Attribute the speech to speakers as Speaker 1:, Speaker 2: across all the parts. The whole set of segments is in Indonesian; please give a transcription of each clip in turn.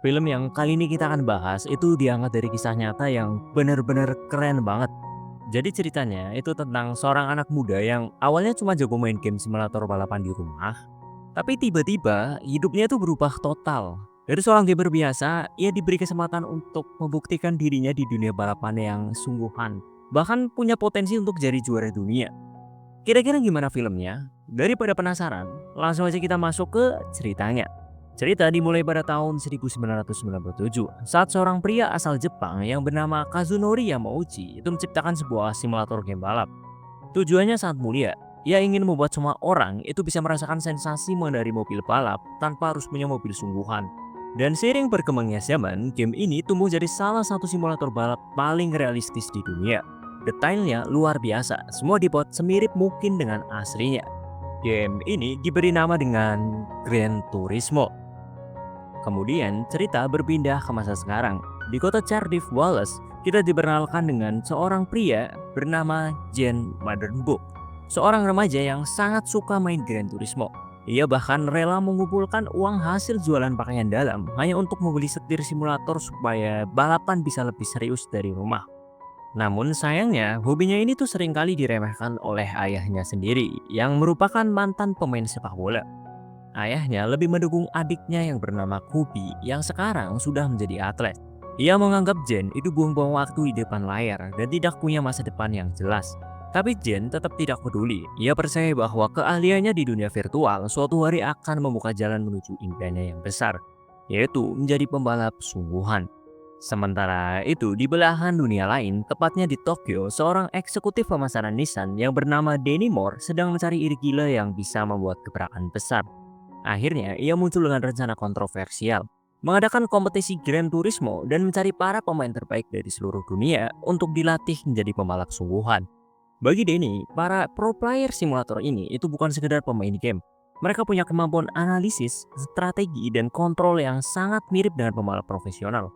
Speaker 1: Film yang kali ini kita akan bahas itu diangkat dari kisah nyata yang bener-bener keren banget. Jadi ceritanya itu tentang seorang anak muda yang awalnya cuma jago main game simulator balapan di rumah, tapi tiba-tiba hidupnya itu berubah total. Dari seorang gamer biasa, ia diberi kesempatan untuk membuktikan dirinya di dunia balapan yang sungguhan. Bahkan punya potensi untuk jadi juara dunia. Kira-kira gimana filmnya? Daripada penasaran, langsung aja kita masuk ke ceritanya. Cerita dimulai pada tahun 1997 saat seorang pria asal Jepang yang bernama Kazunori Yamauchi itu menciptakan sebuah simulator game balap. Tujuannya sangat mulia. Ia ingin membuat semua orang itu bisa merasakan sensasi mengendarai mobil balap tanpa harus punya mobil sungguhan. Dan seiring berkembangnya zaman, game ini tumbuh jadi salah satu simulator balap paling realistis di dunia. Detailnya luar biasa, semua dibuat semirip mungkin dengan aslinya. Game ini diberi nama dengan Gran Turismo. Kemudian cerita berpindah ke masa sekarang. Di kota Cardiff, Wales, kita diperkenalkan dengan seorang pria bernama Jen Madenbuk. Seorang remaja yang sangat suka main Gran Turismo. Ia bahkan rela mengumpulkan uang hasil jualan pakaian dalam hanya untuk membeli setir simulator supaya balapan bisa lebih serius dari rumah. Namun sayangnya, hobinya ini tuh seringkali diremehkan oleh ayahnya sendiri yang merupakan mantan pemain sepak bola. Ayahnya lebih mendukung adiknya yang bernama Kubi yang sekarang sudah menjadi atlet. Ia menganggap Jen itu buang-buang waktu di depan layar dan tidak punya masa depan yang jelas. Tapi Jen tetap tidak peduli. Ia percaya bahwa keahliannya di dunia virtual suatu hari akan membuka jalan menuju impiannya yang besar, yaitu menjadi pembalap sungguhan. Sementara itu, di belahan dunia lain, tepatnya di Tokyo, seorang eksekutif pemasaran Nissan yang bernama Danny Moore sedang mencari ide gila yang bisa membuat gebrakan besar. Akhirnya, ia muncul dengan rencana kontroversial, mengadakan kompetisi Gran Turismo dan mencari para pemain terbaik dari seluruh dunia untuk dilatih menjadi pembalap sungguhan. Bagi Denny, para pro player simulator ini itu bukan sekedar pemain game. Mereka punya kemampuan analisis, strategi, dan kontrol yang sangat mirip dengan pembalap profesional.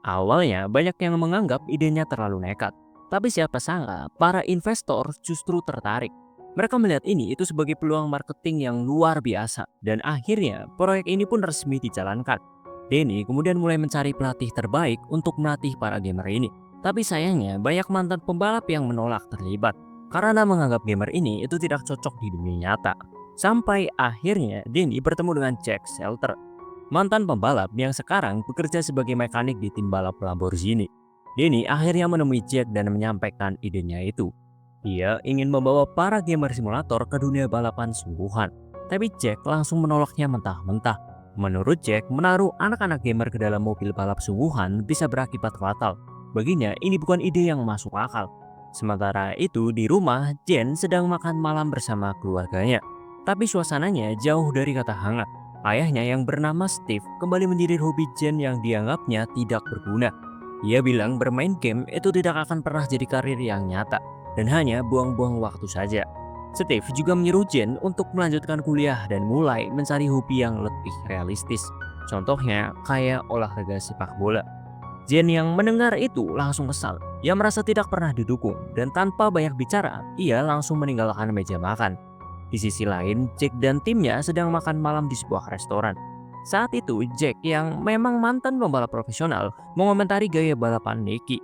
Speaker 1: Awalnya, banyak yang menganggap idenya terlalu nekat. Tapi siapa sangka, para investor justru tertarik. Mereka melihat ini itu sebagai peluang marketing yang luar biasa. Dan akhirnya, proyek ini pun resmi dijalankan. Denny kemudian mulai mencari pelatih terbaik untuk melatih para gamer ini. Tapi sayangnya, banyak mantan pembalap yang menolak terlibat. Karena menganggap gamer ini itu tidak cocok di dunia nyata. Sampai akhirnya, Denny bertemu dengan Jack Shelter, mantan pembalap yang sekarang bekerja sebagai mekanik di tim balap Lamborghini. Denny akhirnya menemui Jack dan menyampaikan idenya itu. Dia ingin membawa para gamer simulator ke dunia balapan sungguhan. Tapi Jack langsung menolaknya mentah-mentah. Menurut Jack, menaruh anak-anak gamer ke dalam mobil balap sungguhan bisa berakibat fatal. Baginya, ini bukan ide yang masuk akal. Sementara itu, di rumah, Jen sedang makan malam bersama keluarganya. Tapi suasananya jauh dari kata hangat. Ayahnya yang bernama Steve kembali menjadi hobi Jen yang dianggapnya tidak berguna. Ia bilang bermain game itu tidak akan pernah jadi karir yang nyata dan hanya buang-buang waktu saja. Steve juga menyuruh Jen untuk melanjutkan kuliah dan mulai mencari hobi yang lebih realistis. Contohnya kayak olahraga sepak bola. Jen yang mendengar itu langsung kesal. Ia merasa tidak pernah didukung dan tanpa banyak bicara, ia langsung meninggalkan meja makan. Di sisi lain, Jack dan timnya sedang makan malam di sebuah restoran. Saat itu, Jack yang memang mantan pembalap profesional mengomentari gaya balapan Nicky.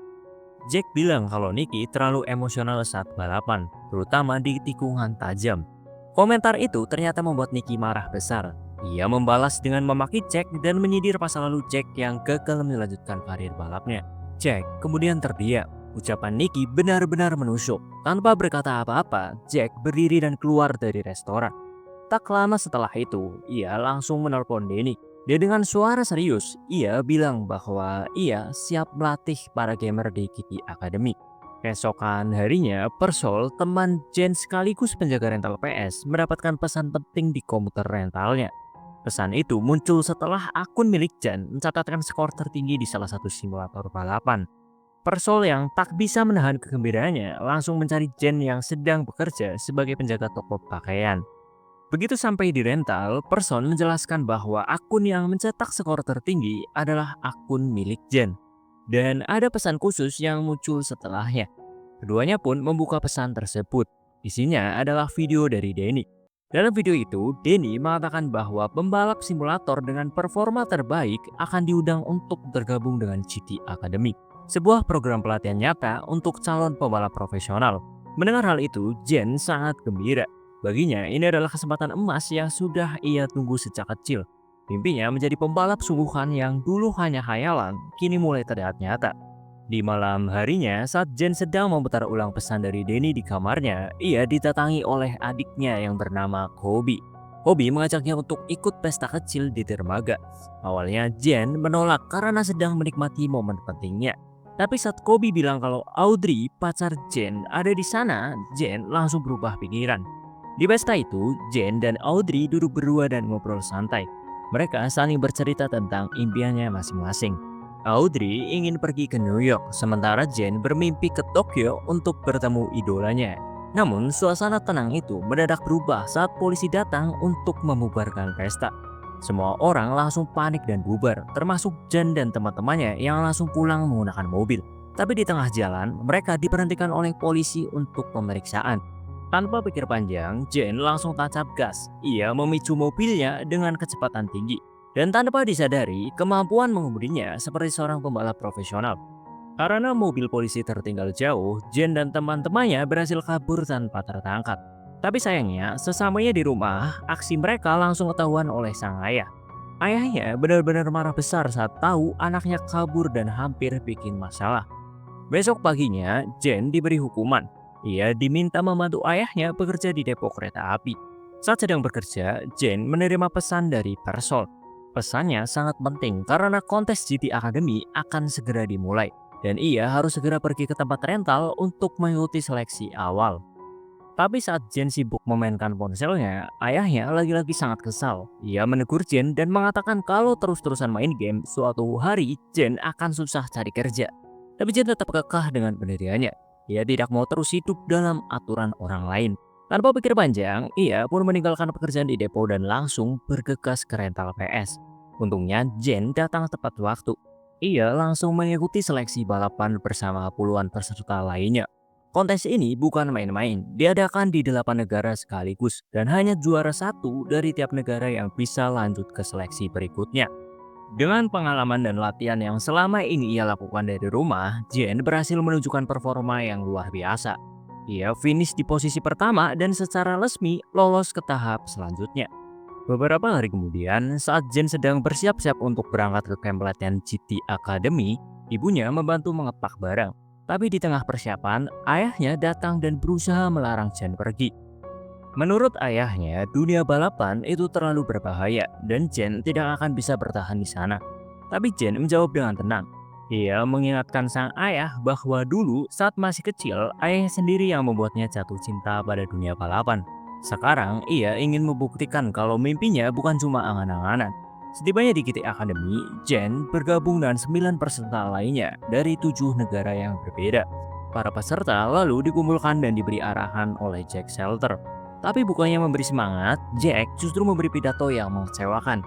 Speaker 1: Jack bilang kalau Nicky terlalu emosional saat balapan, terutama di tikungan tajam. Komentar itu ternyata membuat Nicky marah besar. Ia membalas dengan memaki Jack dan menyindir masa lalu Jack yang gagal melanjutkan karir balapnya. Jack kemudian terdiam. Ucapan Nicky benar-benar menusuk. Tanpa berkata apa-apa, Jack berdiri dan keluar dari restoran. Tak lama setelah itu, ia langsung menelpon Denny. Dan dengan suara serius, ia bilang bahwa ia siap melatih para gamer di Kitty Academy. Keesokan harinya, Persol, teman Jen sekaligus penjaga rental PS, mendapatkan pesan penting di komputer rentalnya. Pesan itu muncul setelah akun milik Jen mencatatkan skor tertinggi di salah satu simulator balapan. Persol yang tak bisa menahan kegembiraannya langsung mencari Jen yang sedang bekerja sebagai penjaga toko pakaian. Begitu sampai di rental, Person menjelaskan bahwa akun yang mencetak skor tertinggi adalah akun milik Jen. Dan ada pesan khusus yang muncul setelahnya. Keduanya pun membuka pesan tersebut. Isinya adalah video dari Denny. Dalam video itu, Denny mengatakan bahwa pembalap simulator dengan performa terbaik akan diundang untuk bergabung dengan GT Academy, sebuah program pelatihan nyata untuk calon pembalap profesional. Mendengar hal itu, Jen sangat gembira. Baginya, ini adalah kesempatan emas yang sudah ia tunggu sejak kecil. Mimpinya menjadi pembalap sungguhan yang dulu hanya khayalan, kini mulai terlihat nyata. Di malam harinya, saat Jen sedang memutar ulang pesan dari Denny di kamarnya, ia didatangi oleh adiknya yang bernama Kobe. Kobe mengajaknya untuk ikut pesta kecil di dermaga. Awalnya Jen menolak karena sedang menikmati momen pentingnya. Tapi saat Kobe bilang kalau Audrey, pacar Jen, ada di sana, Jen langsung berubah pikiran. Di pesta itu, Jen dan Audrey duduk berdua dan ngobrol santai. Mereka saling bercerita tentang impiannya masing-masing. Audrey ingin pergi ke New York, sementara Jen bermimpi ke Tokyo untuk bertemu idolanya. Namun, suasana tenang itu mendadak berubah saat polisi datang untuk membubarkan pesta. Semua orang langsung panik dan bubar, termasuk Jen dan teman-temannya yang langsung pulang menggunakan mobil. Tapi di tengah jalan, mereka diberhentikan oleh polisi untuk pemeriksaan. Tanpa pikir panjang, Jen langsung tancap gas. Ia memicu mobilnya dengan kecepatan tinggi. Dan tanpa disadari, kemampuan mengemudinya seperti seorang pembalap profesional. Karena mobil polisi tertinggal jauh, Jen dan teman-temannya berhasil kabur tanpa tertangkap. Tapi sayangnya, sesamanya di rumah, aksi mereka langsung ketahuan oleh sang ayah. Ayahnya benar-benar marah besar saat tahu anaknya kabur dan hampir bikin masalah. Besok paginya, Jen diberi hukuman. Ia diminta membantu ayahnya bekerja di depo kereta api. Saat sedang bekerja, Jen menerima pesan dari Persol. Pesannya sangat penting karena kontes GT Academy akan segera dimulai dan ia harus segera pergi ke tempat rental untuk mengikuti seleksi awal. Tapi saat Jen sibuk memainkan ponselnya, ayahnya lagi-lagi sangat kesal. Ia menegur Jen dan mengatakan kalau terus-terusan main game, suatu hari Jen akan susah cari kerja. Tapi Jen tetap kekeh dengan pendiriannya. Ia tidak mau terus hidup dalam aturan orang lain. Tanpa pikir panjang, ia pun meninggalkan pekerjaan di depo dan langsung bergegas ke rental PS. Untungnya Jen datang tepat waktu. Ia langsung mengikuti seleksi balapan bersama puluhan peserta lainnya. Kontes ini bukan main-main, diadakan di 8 negara sekaligus dan hanya juara satu dari tiap negara yang bisa lanjut ke seleksi berikutnya. Dengan pengalaman dan latihan yang selama ini ia lakukan dari rumah, Jen berhasil menunjukkan performa yang luar biasa. Ia finish di posisi pertama dan secara resmi lolos ke tahap selanjutnya. Beberapa hari kemudian, saat Jen sedang bersiap-siap untuk berangkat ke camp latihan GT Academy, ibunya membantu mengepak barang. Tapi di tengah persiapan, ayahnya datang dan berusaha melarang Jen pergi. Menurut ayahnya, dunia balapan itu terlalu berbahaya dan Jen tidak akan bisa bertahan di sana. Tapi Jen menjawab dengan tenang. Ia mengingatkan sang ayah bahwa dulu saat masih kecil, ayahnya sendiri yang membuatnya jatuh cinta pada dunia balapan. Sekarang, ia ingin membuktikan kalau mimpinya bukan cuma angan-anganan. Setibanya di GT Academy, Jen bergabung dengan 9 peserta lainnya dari 7 negara yang berbeda. Para peserta lalu dikumpulkan dan diberi arahan oleh Jack Shelter. Tapi bukannya memberi semangat, Jack justru memberi pidato yang mengecewakan.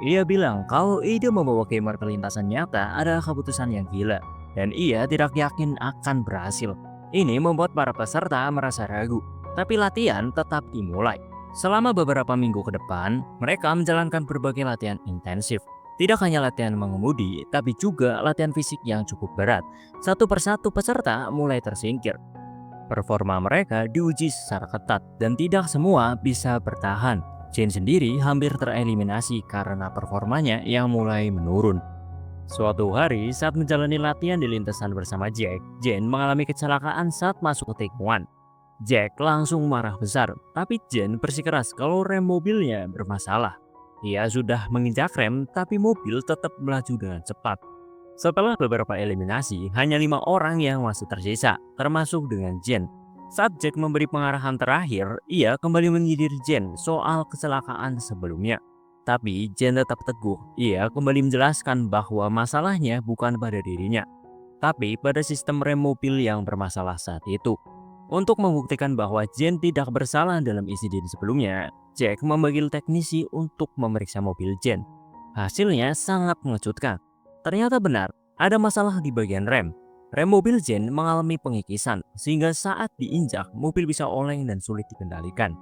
Speaker 1: Ia bilang kalau ide membawa gamer ke lintasan nyata adalah keputusan yang gila, dan ia tidak yakin akan berhasil. Ini membuat para peserta merasa ragu, tapi latihan tetap dimulai. Selama beberapa minggu ke depan, mereka menjalankan berbagai latihan intensif. Tidak hanya latihan mengemudi, tapi juga latihan fisik yang cukup berat. Satu persatu peserta mulai tersingkir. Performa mereka diuji secara ketat dan tidak semua bisa bertahan. Jen sendiri hampir tereliminasi karena performanya yang mulai menurun. Suatu hari saat menjalani latihan di lintasan bersama Jack, Jen mengalami kecelakaan saat masuk ke tikungan. Jack langsung marah besar, tapi Jen bersikeras kalau rem mobilnya bermasalah. Ia sudah menginjak rem, tapi mobil tetap melaju dengan cepat. Setelah beberapa eliminasi, hanya 5 orang yang masih tersisa, termasuk dengan Jen. Saat Jack memberi pengarahan terakhir, ia kembali menyindir Jen soal kecelakaan sebelumnya. Tapi Jen tetap teguh. Ia kembali menjelaskan bahwa masalahnya bukan pada dirinya, tapi pada sistem rem mobil yang bermasalah saat itu. Untuk membuktikan bahwa Jen tidak bersalah dalam insiden sebelumnya, Jack memanggil teknisi untuk memeriksa mobil Jen. Hasilnya sangat mengejutkan. Ternyata benar, ada masalah di bagian rem. Rem mobil Jen mengalami pengikisan, sehingga saat diinjak, mobil bisa oleng dan sulit dikendalikan.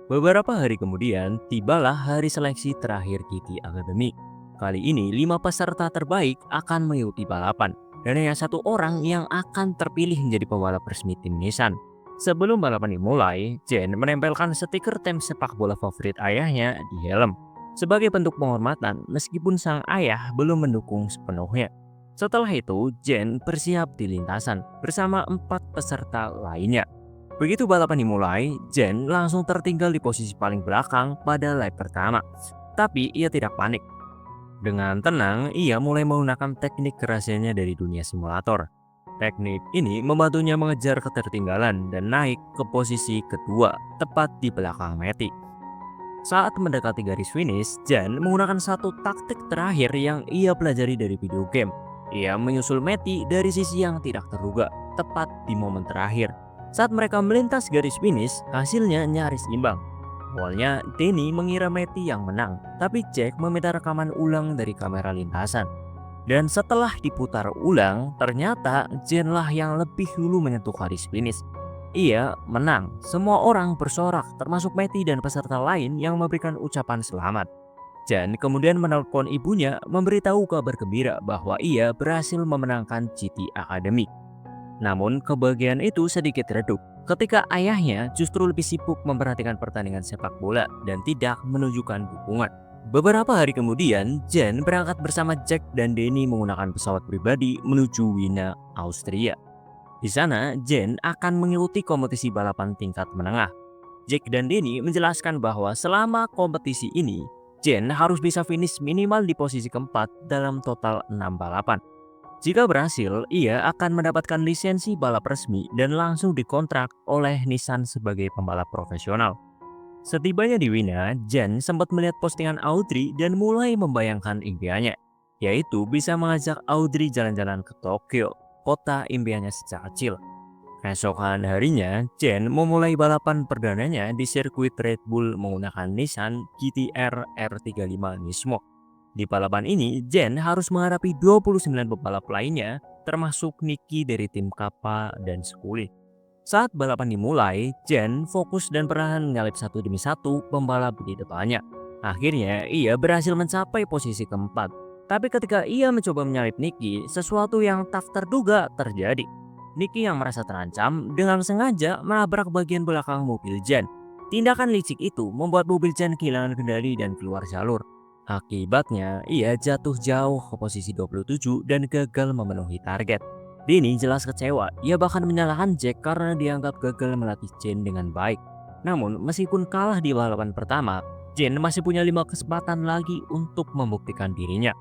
Speaker 1: Beberapa hari kemudian, tibalah hari seleksi terakhir GT Academy. Kali ini, 5 peserta terbaik akan mengikuti balapan, dan hanya satu orang yang akan terpilih menjadi pembalap resmi tim Nissan. Sebelum balapan dimulai, Jen menempelkan stiker tim sepak bola favorit ayahnya di helm. Sebagai bentuk penghormatan, meskipun sang ayah belum mendukung sepenuhnya. Setelah itu, Jen bersiap di lintasan bersama 4 peserta lainnya. Begitu balapan dimulai, Jen langsung tertinggal di posisi paling belakang pada lap pertama. Tapi ia tidak panik. Dengan tenang, ia mulai menggunakan teknik kerahasiaannya dari dunia simulator. Teknik ini membantunya mengejar ketertinggalan dan naik ke posisi kedua, tepat di belakang Matty. Saat mendekati garis finish, Jen menggunakan satu taktik terakhir yang ia pelajari dari video game. Ia menyusul Matty dari sisi yang tidak terduga, tepat di momen terakhir. Saat mereka melintas garis finish, hasilnya nyaris imbang. Awalnya, Denny mengira Matty yang menang, tapi Jack meminta rekaman ulang dari kamera lintasan. Dan setelah diputar ulang, ternyata Jen lah yang lebih dulu menyentuh garis finish. Ia menang. Semua orang bersorak, termasuk Matty dan peserta lain yang memberikan ucapan selamat. Jen kemudian menelpon ibunya memberitahu kabar gembira bahwa ia berhasil memenangkan GT Academy. Namun kebahagiaan itu sedikit redup ketika ayahnya justru lebih sibuk memperhatikan pertandingan sepak bola dan tidak menunjukkan dukungan. Beberapa hari kemudian, Jen berangkat bersama Jack dan Denny menggunakan pesawat pribadi menuju Wina, Austria. Di sana, Jen akan mengikuti kompetisi balapan tingkat menengah. Jack dan Denny menjelaskan bahwa selama kompetisi ini, Jen harus bisa finish minimal di posisi keempat dalam total 6 balapan. Jika berhasil, ia akan mendapatkan lisensi balap resmi dan langsung dikontrak oleh Nissan sebagai pembalap profesional. Setibanya di Wina, Jen sempat melihat postingan Audrey dan mulai membayangkan impiannya, yaitu bisa mengajak Audrey jalan-jalan ke Tokyo, kota impiannya sejak kecil. Keesokan harinya, Jen memulai balapan perdananya di sirkuit Red Bull menggunakan Nissan GT-R R35 Nismo. Di balapan ini, Jen harus menghadapi 29 pembalap lainnya, termasuk Nicky dari tim Kappa dan Scully. Saat balapan dimulai, Jen fokus dan perlahan menyalip satu demi satu pembalap di depannya. Akhirnya, ia berhasil mencapai posisi keempat. Tapi ketika ia mencoba menyalip Nicky, sesuatu yang tak terduga terjadi. Nicky yang merasa terancam dengan sengaja menabrak bagian belakang mobil Jen. Tindakan licik itu membuat mobil Jen kehilangan kendali dan keluar jalur. Akibatnya, ia jatuh jauh ke posisi 27 dan gagal memenuhi target. Denny jelas kecewa, ia bahkan menyalahkan Jack karena dianggap gagal melatih Jen dengan baik. Namun, meskipun kalah di balapan pertama, Jen masih punya 5 kesempatan lagi untuk membuktikan dirinya.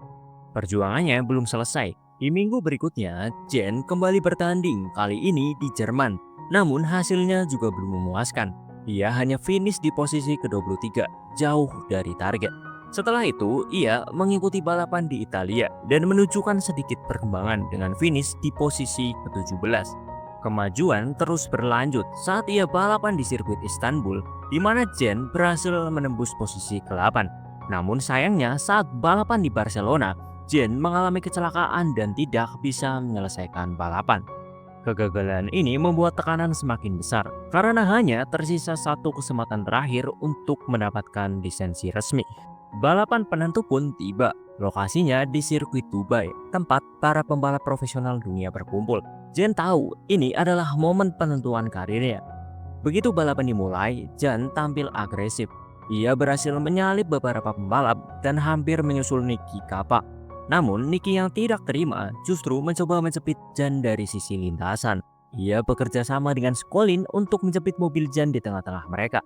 Speaker 1: Perjuangannya belum selesai. Di minggu berikutnya, Jen kembali bertanding, kali ini di Jerman. Namun hasilnya juga belum memuaskan. Ia hanya finish di posisi ke-23, jauh dari target. Setelah itu, ia mengikuti balapan di Italia dan menunjukkan sedikit perkembangan dengan finish di posisi ke-17. Kemajuan terus berlanjut saat ia balapan di sirkuit Istanbul, di mana Jen berhasil menembus posisi ke-8. Namun sayangnya saat balapan di Barcelona, Jen mengalami kecelakaan dan tidak bisa menyelesaikan balapan. Kegagalan ini membuat tekanan semakin besar karena hanya tersisa satu kesempatan terakhir untuk mendapatkan lisensi resmi. Balapan penentu pun tiba. Lokasinya di sirkuit Dubai, tempat para pembalap profesional dunia berkumpul. Jen tahu ini adalah momen penentuan karirnya. Begitu balapan dimulai, Jen tampil agresif. Ia berhasil menyalip beberapa pembalap dan hampir menyusul Nicky Kappa. Namun, Nicky yang tidak terima justru mencoba menjepit Jen dari sisi lintasan. Ia bekerja sama dengan Scolin untuk menjepit mobil Jen di tengah-tengah mereka.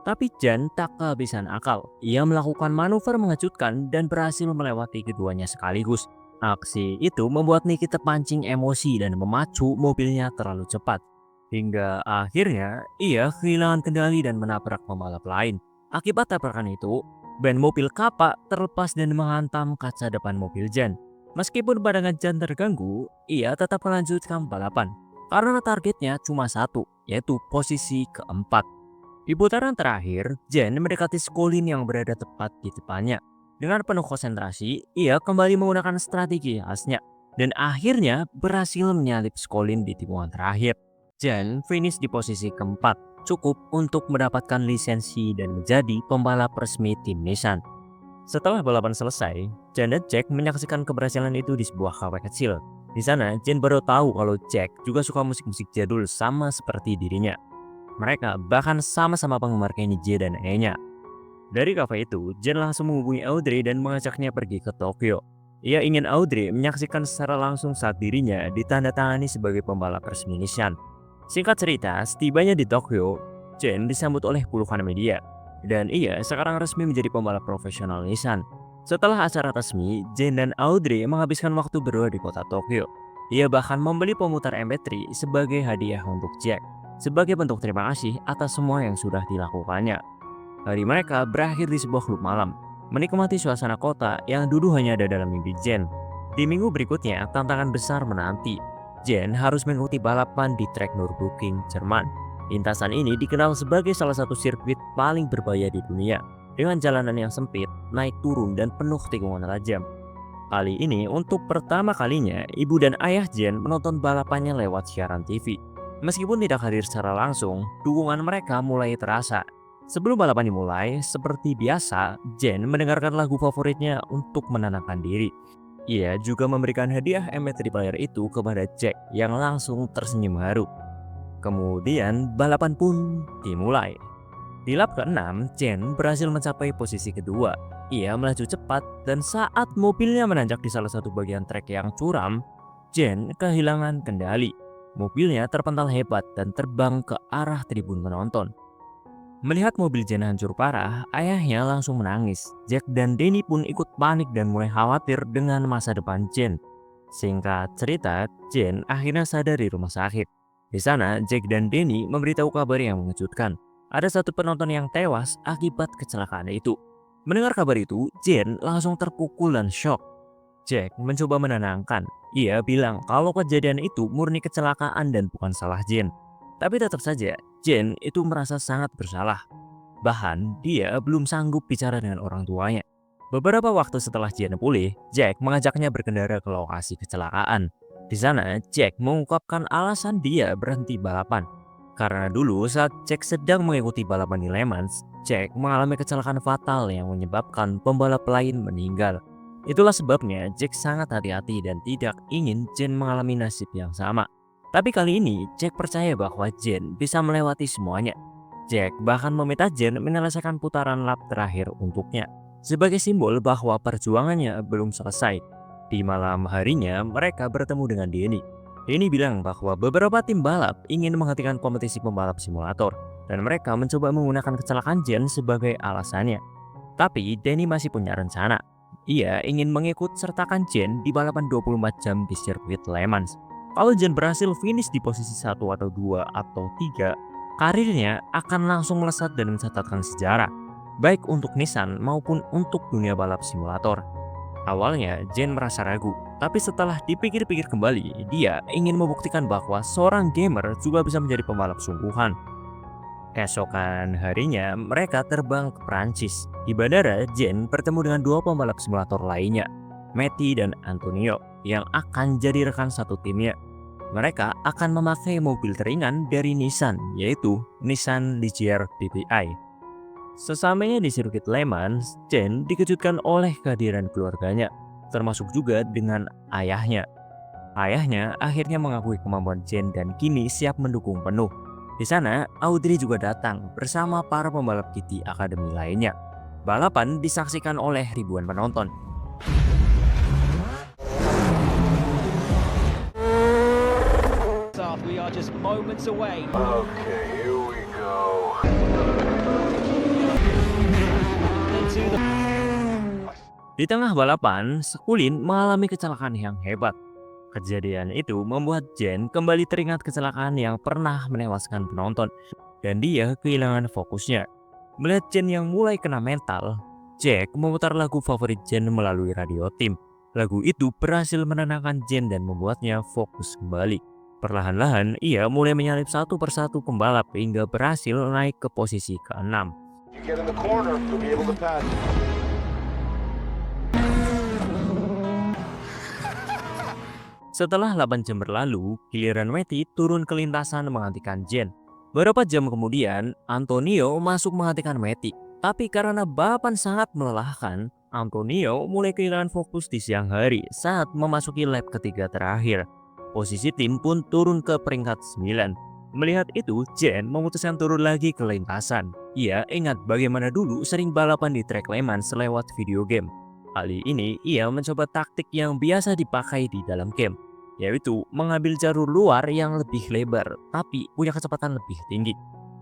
Speaker 1: Tapi Jen tak kehabisan akal. Ia melakukan manuver mengejutkan dan berhasil melewati keduanya sekaligus. Aksi itu membuat Nicky terpancing emosi dan memacu mobilnya terlalu cepat. Hingga akhirnya ia kehilangan kendali dan menabrak pembalap lain. Akibat tabrakan itu, ban mobil Kappa terlepas dan menghantam kaca depan mobil Jen. Meskipun pandangan Jen terganggu, ia tetap melanjutkan balapan. Karena targetnya cuma satu, yaitu posisi keempat. Di putaran terakhir, Jen mendekati Scolin yang berada tepat di depannya. Dengan penuh konsentrasi, ia kembali menggunakan strategi khasnya dan akhirnya berhasil menyalip Scolin di tikungan terakhir. Jen finish di posisi keempat. cukup untuk mendapatkan lisensi dan menjadi pembalap resmi tim Nissan. Setelah balapan selesai, Jen dan Jack menyaksikan keberhasilan itu di sebuah kafe kecil. Di sana, Jen baru tahu kalau Jack juga suka musik-musik jadul sama seperti dirinya. Mereka bahkan sama-sama penggemar Kenny J dan E-nya. Dari kafe itu, Jen langsung menghubungi Audrey dan mengajaknya pergi ke Tokyo. Ia ingin Audrey menyaksikan secara langsung saat dirinya ditandatangani sebagai pembalap resmi Nissan. Singkat cerita, setibanya di Tokyo, Jen disambut oleh puluhan media. Dan ia sekarang resmi menjadi pembalap profesional Nissan. Setelah acara resmi, Jen dan Audrey menghabiskan waktu berdua di kota Tokyo. Ia bahkan membeli pemutar MP3 sebagai hadiah untuk Jack, sebagai bentuk terima kasih atas semua yang sudah dilakukannya. Hari mereka berakhir di sebuah klub malam, menikmati suasana kota yang dulu hanya ada dalam mimpi Jen. Di minggu berikutnya, tantangan besar menanti. Jen harus mengikuti balapan di trek Nürburgring, Jerman. Lintasan ini dikenal sebagai salah satu sirkuit paling berbahaya di dunia, dengan jalanan yang sempit, naik turun, dan penuh tikungan tajam. Kali ini, untuk pertama kalinya, ibu dan ayah Jen menonton balapannya lewat siaran TV. Meskipun tidak hadir secara langsung, dukungan mereka mulai terasa. Sebelum balapan dimulai, seperti biasa, Jen mendengarkan lagu favoritnya untuk menenangkan diri. Ia juga memberikan hadiah MP3 player itu kepada Jack yang langsung tersenyum haru. Kemudian balapan pun dimulai. Di lap ke-6, Jen berhasil mencapai posisi kedua. Ia melaju cepat dan saat mobilnya menanjak di salah satu bagian trek yang curam, Jen kehilangan kendali. Mobilnya terpental hebat dan terbang ke arah tribun penonton. Melihat mobil Jen hancur parah, ayahnya langsung menangis. Jack dan Denny pun ikut panik dan mulai khawatir dengan masa depan Jen. Singkat cerita, Jen akhirnya sadar di rumah sakit. Di sana, Jack dan Denny memberitahu kabar yang mengejutkan. Ada satu penonton yang tewas akibat kecelakaan itu. Mendengar kabar itu, Jen langsung terpukul dan shock. Jack mencoba menenangkan. Ia bilang kalau kejadian itu murni kecelakaan dan bukan salah Jen. Tapi tetap saja, Jen itu merasa sangat bersalah. Bahkan, dia belum sanggup bicara dengan orang tuanya. Beberapa waktu setelah Jen pulih, Jack mengajaknya berkendara ke lokasi kecelakaan. Di sana, Jack mengungkapkan alasan dia berhenti balapan. Karena dulu saat Jack sedang mengikuti balapan di Le Mans, Jack mengalami kecelakaan fatal yang menyebabkan pembalap lain meninggal. Itulah sebabnya Jack sangat hati-hati dan tidak ingin Jen mengalami nasib yang sama. Tapi kali ini, Jack percaya bahwa Jen bisa melewati semuanya. Jack bahkan meminta Jen menyelesaikan putaran lap terakhir untuknya, sebagai simbol bahwa perjuangannya belum selesai. Di malam harinya, mereka bertemu dengan Denny. Denny bilang bahwa beberapa tim balap ingin menghentikan kompetisi pembalap simulator, dan mereka mencoba menggunakan kecelakaan Jen sebagai alasannya. Tapi Denny masih punya rencana. Ia ingin mengikut sertakan Jen di balapan 24 jam di sirkuit Le Mans. Kalau Jen berhasil finish di posisi 1 atau 2 atau 3, karirnya akan langsung melesat dan mencatatkan sejarah, baik untuk Nissan maupun untuk dunia balap simulator. Awalnya Jen merasa ragu, tapi setelah dipikir-pikir kembali, dia ingin membuktikan bahwa seorang gamer juga bisa menjadi pembalap sungguhan. Keesokan harinya, mereka terbang ke Prancis. Di bandara, Jen bertemu dengan dua pembalap simulator lainnya, Matty dan Antonio, yang akan jadi rekan satu timnya. Mereka akan memakai mobil teringan dari Nissan, yaitu Nissan Ligier DPI. Sesampainya di sirkuit Le Mans, Jen dikejutkan oleh kehadiran keluarganya, termasuk juga dengan ayahnya. Ayahnya akhirnya mengakui kemampuan Jen dan kini siap mendukung penuh. Di sana, Audrey juga datang bersama para pembalap GT Academy lainnya. Balapan disaksikan oleh ribuan penonton.
Speaker 2: We are just moments away.
Speaker 3: Okay, here we go.
Speaker 2: Into the
Speaker 1: Di tengah balapan, Sekulin mengalami kecelakaan yang hebat. Kejadian itu membuat Jen kembali teringat kecelakaan yang pernah menewaskan penonton, dan dia kehilangan fokusnya. Melihat Jen yang mulai kena mental, Jack memutar lagu favorit Jen melalui radio tim. Lagu itu berhasil menenangkan Jen dan membuatnya fokus kembali. Perlahan-lahan, ia mulai menyalip satu persatu pembalap hingga berhasil naik ke posisi ke-6.
Speaker 3: You get in the corner, you'll be able to pass.
Speaker 1: Setelah 8 jam berlalu, giliran Matty turun ke lintasan menggantikan Jen. Beberapa jam kemudian, Antonio masuk menghentikan Matty. Tapi karena balapan sangat melelahkan, Antonio mulai kehilangan fokus di siang hari saat memasuki lap ketiga terakhir. Posisi tim pun turun ke peringkat 9. Melihat itu, Jen memutuskan turun lagi ke lintasan. Ia ingat bagaimana dulu sering balapan di trek Le Mans lewat video game. Kali ini, ia mencoba taktik yang biasa dipakai di dalam game, yaitu mengambil jalur luar yang lebih lebar tapi punya kecepatan lebih tinggi.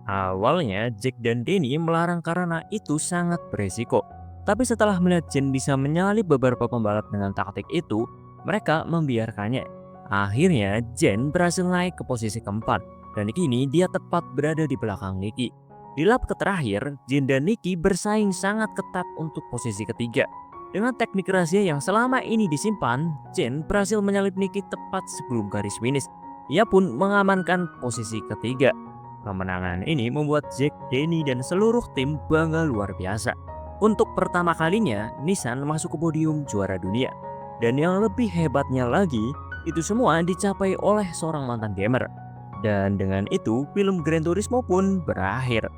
Speaker 1: Awalnya Jack dan Denny melarang karena itu sangat beresiko. Tapi setelah melihat Jen bisa menyalip beberapa pembalap dengan taktik itu, mereka membiarkannya. Akhirnya Jen berhasil naik ke posisi keempat dan kini dia tepat berada di belakang Nicky. Di lap terakhir, Jen dan Nicky bersaing sangat ketat untuk posisi ketiga. Dengan teknik rahasia yang selama ini disimpan, Jen berhasil menyalip Nicky tepat sebelum garis finish. Ia pun mengamankan posisi ketiga. Kemenangan ini membuat Jack, Denny, dan seluruh tim bangga luar biasa. Untuk pertama kalinya, Nissan masuk ke podium juara dunia. Dan yang lebih hebatnya lagi, itu semua dicapai oleh seorang mantan gamer. Dan dengan itu, film Gran Turismo pun berakhir.